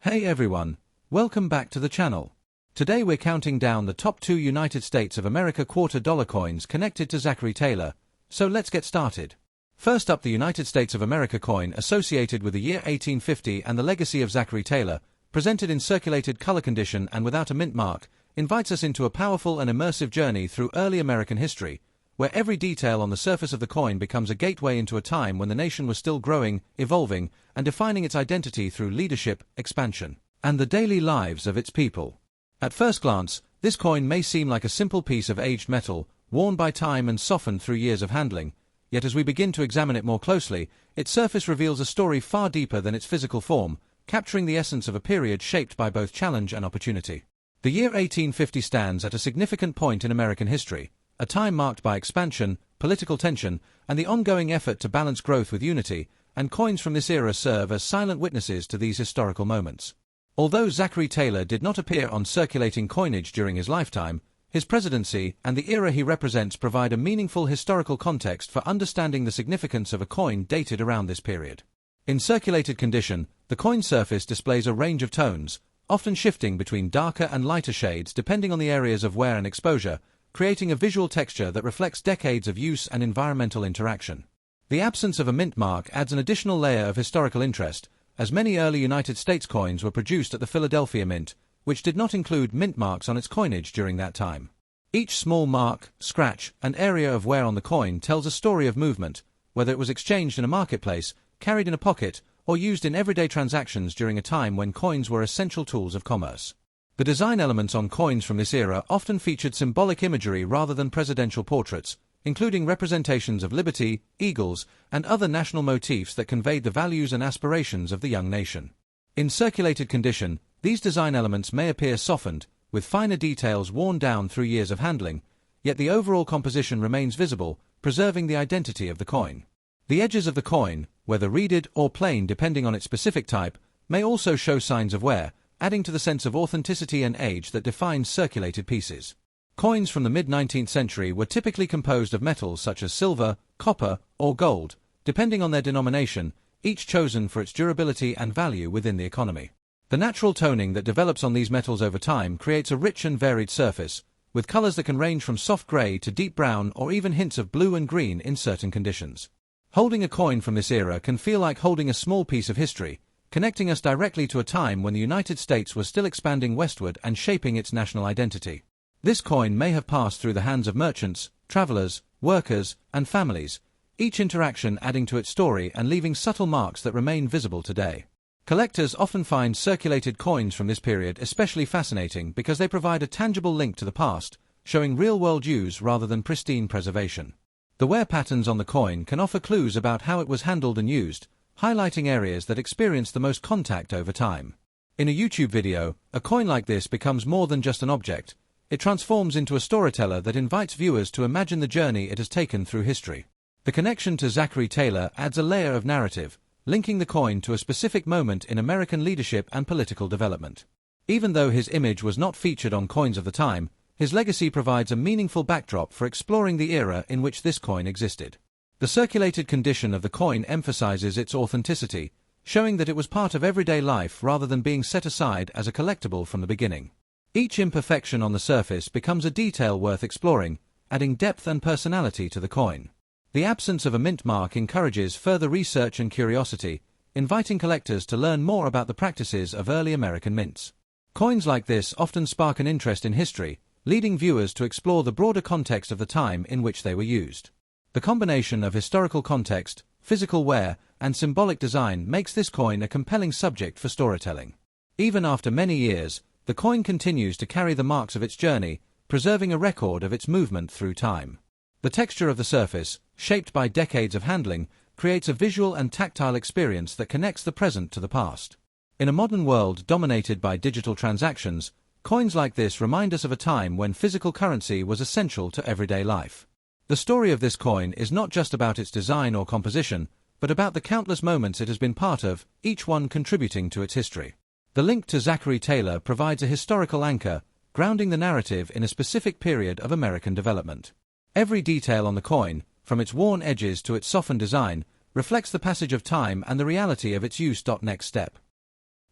Hey everyone, welcome back to the channel. Today we're counting down the top 2 United States of America $quarter coins connected to Zachary Taylor, so let's get started. First up, the United States of America coin associated with the year 1850 and the legacy of Zachary Taylor, presented in circulated color condition and without a mint mark, invites us into a powerful and immersive journey through early American history, where every detail on the surface of the coin becomes a gateway into a time when the nation was still growing, evolving, and defining its identity through leadership, expansion, and the daily lives of its people. At first glance, this coin may seem like a simple piece of aged metal, worn by time and softened through years of handling, yet as we begin to examine it more closely, its surface reveals a story far deeper than its physical form, capturing the essence of a period shaped by both challenge and opportunity. The year 1850 stands at a significant point in American history, a time marked by expansion, political tension, and the ongoing effort to balance growth with unity, and coins from this era serve as silent witnesses to these historical moments. Although Zachary Taylor did not appear on circulating coinage during his lifetime, his presidency and the era he represents provide a meaningful historical context for understanding the significance of a coin dated around this period. In circulated condition, the coin surface displays a range of tones, often shifting between darker and lighter shades depending on the areas of wear and exposure, creating a visual texture that reflects decades of use and environmental interaction. The absence of a mint mark adds an additional layer of historical interest, as many early United States coins were produced at the Philadelphia Mint, which did not include mint marks on its coinage during that time. Each small mark, scratch, and area of wear on the coin tells a story of movement, whether it was exchanged in a marketplace, carried in a pocket, or used in everyday transactions during a time when coins were essential tools of commerce. The design elements on coins from this era often featured symbolic imagery rather than presidential portraits, including representations of liberty, eagles, and other national motifs that conveyed the values and aspirations of the young nation. In circulated condition, these design elements may appear softened, with finer details worn down through years of handling, yet the overall composition remains visible, preserving the identity of the coin. The edges of the coin, whether reeded or plain depending on its specific type, may also show signs of wear, adding to the sense of authenticity and age that defines circulated pieces. Coins from the mid-19th century were typically composed of metals such as silver, copper, or gold, depending on their denomination, each chosen for its durability and value within the economy. The natural toning that develops on these metals over time creates a rich and varied surface, with colors that can range from soft gray to deep brown or even hints of blue and green in certain conditions. Holding a coin from this era can feel like holding a small piece of history, connecting us directly to a time when the United States was still expanding westward and shaping its national identity. This coin may have passed through the hands of merchants, travelers, workers, and families, each interaction adding to its story and leaving subtle marks that remain visible today. Collectors often find circulated coins from this period especially fascinating because they provide a tangible link to the past, showing real-world use rather than pristine preservation. The wear patterns on the coin can offer clues about how it was handled and used, highlighting areas that experience the most contact over time. In a YouTube video, a coin like this becomes more than just an object. It transforms into a storyteller that invites viewers to imagine the journey it has taken through history. The connection to Zachary Taylor adds a layer of narrative, linking the coin to a specific moment in American leadership and political development. Even though his image was not featured on coins of the time, his legacy provides a meaningful backdrop for exploring the era in which this coin existed. The circulated condition of the coin emphasizes its authenticity, showing that it was part of everyday life rather than being set aside as a collectible from the beginning. Each imperfection on the surface becomes a detail worth exploring, adding depth and personality to the coin. The absence of a mint mark encourages further research and curiosity, inviting collectors to learn more about the practices of early American mints. Coins like this often spark an interest in history, leading viewers to explore the broader context of the time in which they were used. The combination of historical context, physical wear, and symbolic design makes this coin a compelling subject for storytelling. Even after many years, the coin continues to carry the marks of its journey, preserving a record of its movement through time. The texture of the surface, shaped by decades of handling, creates a visual and tactile experience that connects the present to the past. In a modern world dominated by digital transactions, coins like this remind us of a time when physical currency was essential to everyday life. The story of this coin is not just about its design or composition, but about the countless moments it has been part of, each one contributing to its history. The link to Zachary Taylor provides a historical anchor, grounding the narrative in a specific period of American development. Every detail on the coin, from its worn edges to its softened design, reflects the passage of time and the reality of its use. Next step.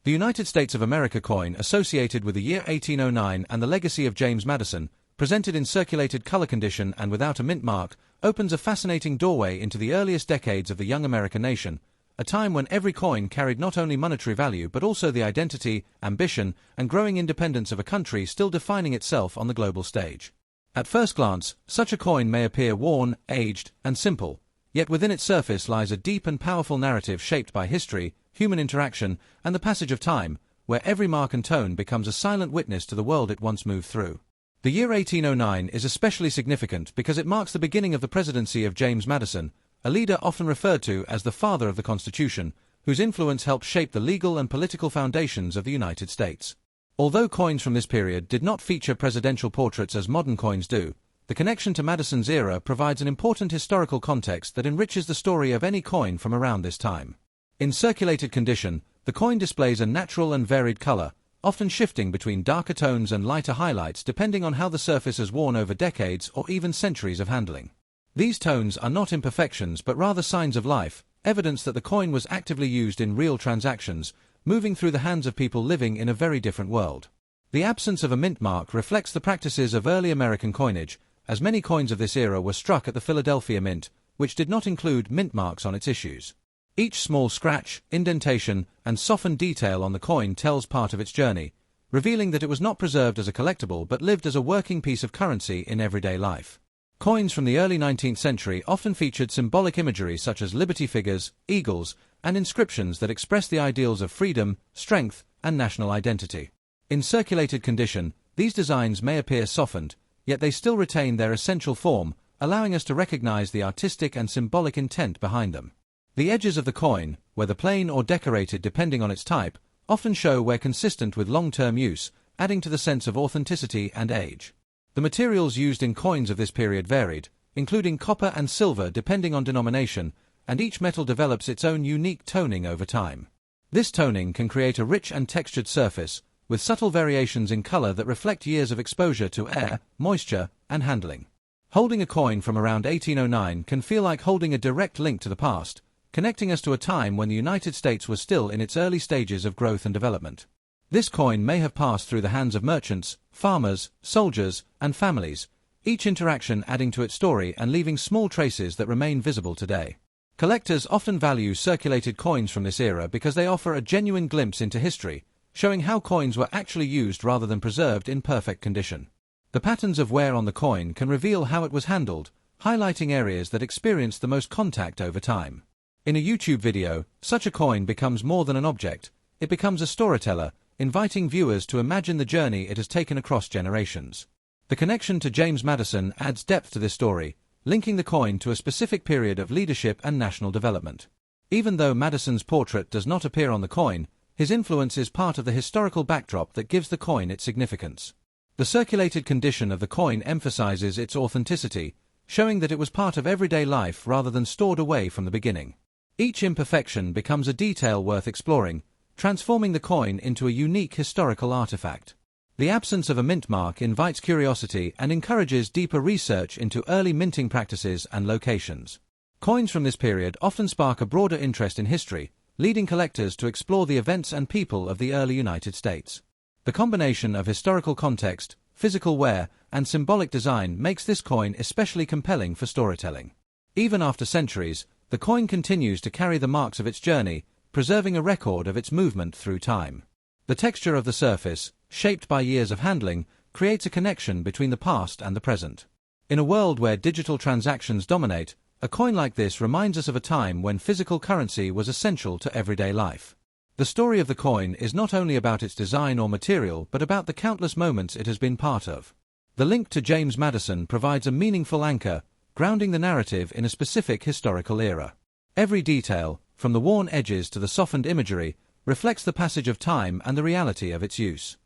The United States of America coin associated with the year 1809 and the legacy of James Madison, presented in circulated color condition and without a mint mark, opens a fascinating doorway into the earliest decades of the young American nation, a time when every coin carried not only monetary value but also the identity, ambition, and growing independence of a country still defining itself on the global stage. At first glance, such a coin may appear worn, aged, and simple, yet within its surface lies a deep and powerful narrative shaped by history, human interaction, and the passage of time, where every mark and tone becomes a silent witness to the world it once moved through. The year 1809 is especially significant because it marks the beginning of the presidency of James Madison, a leader often referred to as the father of the Constitution, whose influence helped shape the legal and political foundations of the United States. Although coins from this period did not feature presidential portraits as modern coins do, the connection to Madison's era provides an important historical context that enriches the story of any coin from around this time. In circulated condition, the coin displays a natural and varied color, often shifting between darker tones and lighter highlights depending on how the surface has worn over decades or even centuries of handling. These tones are not imperfections but rather signs of life, evidence that the coin was actively used in real transactions, moving through the hands of people living in a very different world. The absence of a mint mark reflects the practices of early American coinage, as many coins of this era were struck at the Philadelphia Mint, which did not include mint marks on its issues. Each small scratch, indentation, and softened detail on the coin tells part of its journey, revealing that it was not preserved as a collectible but lived as a working piece of currency in everyday life. Coins from the early 19th century often featured symbolic imagery such as liberty figures, eagles, and inscriptions that express the ideals of freedom, strength, and national identity. In circulated condition, these designs may appear softened, yet they still retain their essential form, allowing us to recognize the artistic and symbolic intent behind them. The edges of the coin, whether plain or decorated depending on its type, often show wear consistent with long-term use, adding to the sense of authenticity and age. The materials used in coins of this period varied, including copper and silver depending on denomination, and each metal develops its own unique toning over time. This toning can create a rich and textured surface, with subtle variations in color that reflect years of exposure to air, moisture, and handling. Holding a coin from around 1809 can feel like holding a direct link to the past, connecting us to a time when the United States was still in its early stages of growth and development. This coin may have passed through the hands of merchants, farmers, soldiers, and families, each interaction adding to its story and leaving small traces that remain visible today. Collectors often value circulated coins from this era because they offer a genuine glimpse into history, showing how coins were actually used rather than preserved in perfect condition. The patterns of wear on the coin can reveal how it was handled, highlighting areas that experienced the most contact over time. In a YouTube video, such a coin becomes more than an object, it becomes a storyteller, inviting viewers to imagine the journey it has taken across generations. The connection to James Madison adds depth to this story, linking the coin to a specific period of leadership and national development. Even though Madison's portrait does not appear on the coin, his influence is part of the historical backdrop that gives the coin its significance. The circulated condition of the coin emphasizes its authenticity, showing that it was part of everyday life rather than stored away from the beginning. Each imperfection becomes a detail worth exploring, transforming the coin into a unique historical artifact. The absence of a mint mark invites curiosity and encourages deeper research into early minting practices and locations. Coins from this period often spark a broader interest in history, leading collectors to explore the events and people of the early United States. The combination of historical context, physical wear, and symbolic design makes this coin especially compelling for storytelling. Even after centuries, the coin continues to carry the marks of its journey, preserving a record of its movement through time. The texture of the surface, shaped by years of handling, creates a connection between the past and the present. In a world where digital transactions dominate, a coin like this reminds us of a time when physical currency was essential to everyday life. The story of the coin is not only about its design or material but about the countless moments it has been part of. The link to James Madison provides a meaningful anchor, grounding the narrative in a specific historical era. Every detail, from the worn edges to the softened imagery, reflects the passage of time and the reality of its use.